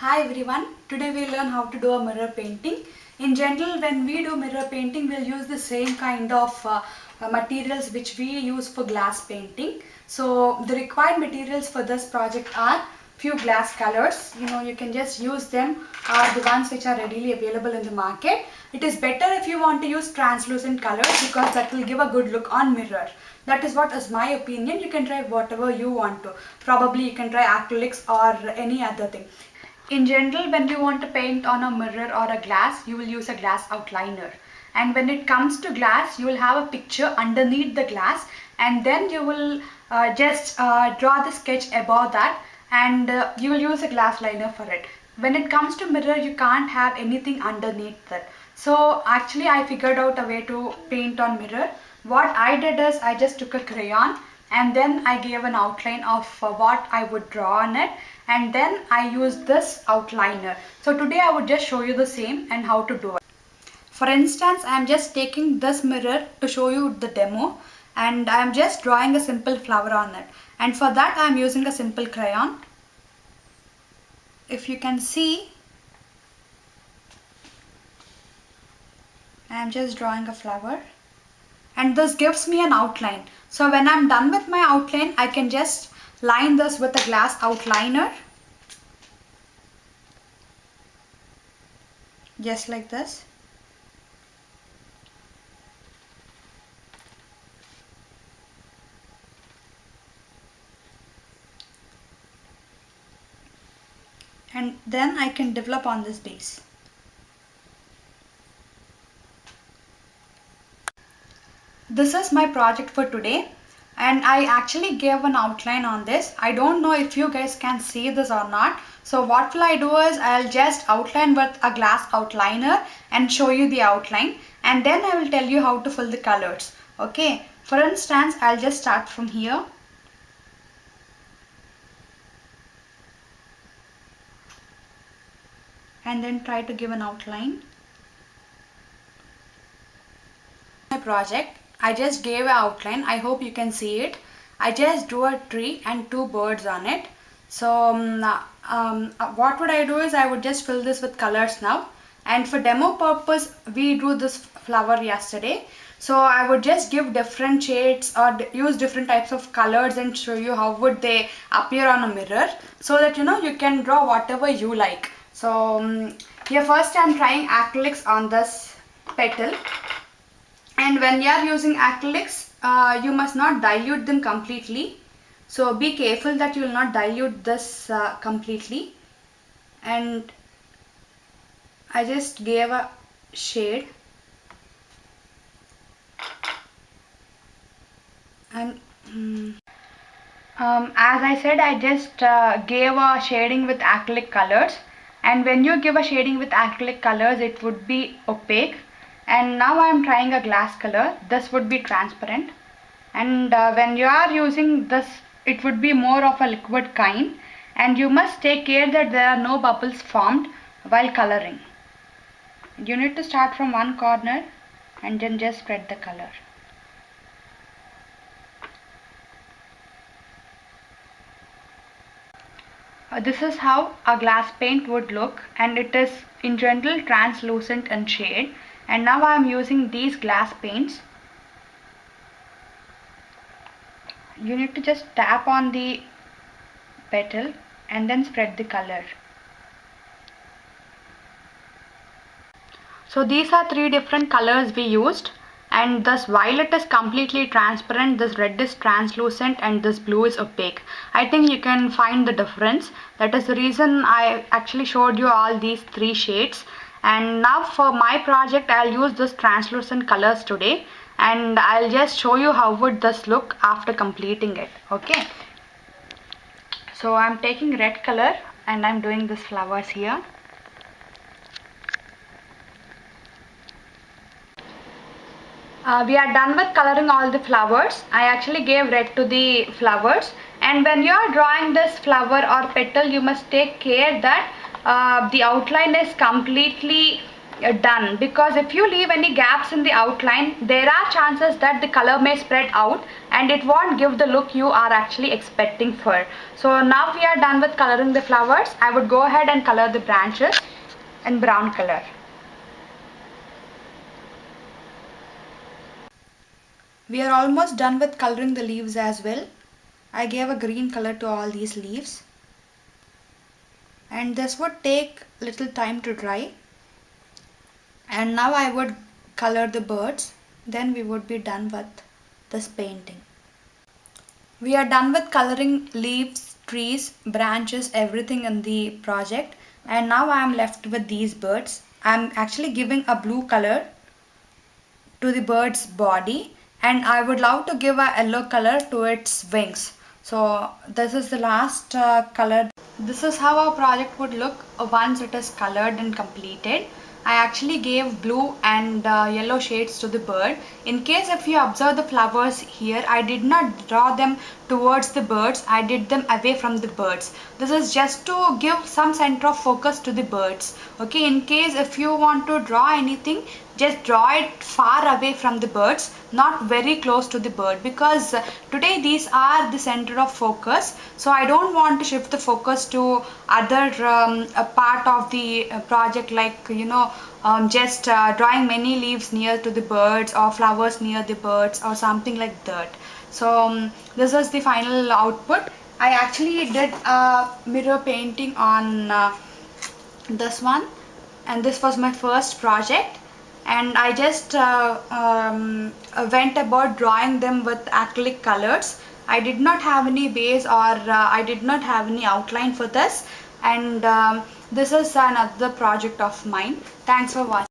Hi everyone, today we'll learn how to do a mirror painting. In general, when we do mirror painting, we'll use the same kind of materials which we use for glass painting. So the required materials for this project are few glass colors. You can just use them, are the ones which are readily available in the market. It is better if you want to use translucent colors because that will give a good look on mirror. That is what is my opinion. You can try whatever you want to. Probably you can try acrylics or any other thing. In general, when you want to paint on a mirror or a glass, you will use a glass outliner. And when it comes to glass, you will have a picture underneath the glass, and then you will just draw the sketch above that, and you will use a glass liner for it. When it comes to mirror, you can't have anything underneath that. So actually I figured out a way to paint on mirror. What I did is I just took a crayon and then I gave an outline of what I would draw on it, and then I used this outliner. So today I would just show you the same and how to do it. For instance, I am just taking this mirror to show you the demo, and I am just drawing a simple flower on it, and for that I am using a simple crayon. If you can see, I am just drawing a flower, and this gives me an outline. So when I'm done with my outline, I can just line this with a glass outliner, just like this. And then I can develop on this base. This is my project for today, and I actually gave an outline on this. I don't know if you guys can see this or not. So what will I do is I'll just outline with a glass outliner and show you the outline, and then I will tell you how to fill the colors. Okay, for instance, I'll just start from here. And then try to give an outline. My project, I just gave an outline. I hope you can see it. I just drew a tree and two birds on it. So what would I do is I would just fill this with colors now. And for demo purpose, we drew this flower yesterday. So I would just give different shades or use different types of colors and show you how would they appear on a mirror, so that you can draw whatever you like. So here first I'm trying acrylics on this petal. And when you are using acrylics, you must not dilute them completely. So be careful that you will not dilute this completely. And I just gave a shade. And as I said, I just gave a shading with acrylic colors. And when you give a shading with acrylic colors, it would be opaque. And now I am trying a glass color. This would be transparent, and when you are using this, it would be more of a liquid kind, and you must take care that there are no bubbles formed while coloring. You need to start from one corner and then just spread the color. This is how a glass paint would look, and it is in general translucent in shade. And now I am using these glass paints. You need to just tap on the petal and then spread the color. So these are three different colors we used, and this violet is completely transparent, this red is translucent, and this blue is opaque. I think you can find the difference. That is the reason I actually showed you all these three shades. And now for my project, I'll use this translucent colors today, and I'll just show you how would this look after completing it. Okay, so I'm taking red color and I'm doing these flowers here. We are done with coloring all the flowers. I actually gave red to the flowers, and when you are drawing this flower or petal, you must take care that the outline is completely done, because if you leave any gaps in the outline, there are chances that the color may spread out and it won't give the look you are actually expecting for. So now we are done with coloring the flowers. I would go ahead and color the branches in brown color. We are almost done with coloring the leaves as well. I gave a green color to all these leaves, and this would take little time to dry. And now I would color the birds, then we would be done with this painting. We are done with coloring leaves, trees, branches, everything in the project, and now I am left with these birds. I am actually giving a blue color to the bird's body, and I would love to give a yellow color to its wings. So this is the last color. This is how our project would look once it is colored and completed. I actually gave blue and yellow shades to the bird. In case if you observe the flowers here, I did not draw them towards the birds, I did them away from the birds. This is just to give some center of focus to the birds. Okay, in case if you want to draw anything, just draw it far away from the birds, not very close to the bird, because today these are the center of focus. So I don't want to shift the focus to other a part of the project, like just drawing many leaves near to the birds or flowers near the birds or something like that. So this is the final output. I actually did a mirror painting on this one, and this was my first project, and I just went about drawing them with acrylic colors. I did not have any base, or I did not have any outline for this, and this is another project of mine. Thanks for watching.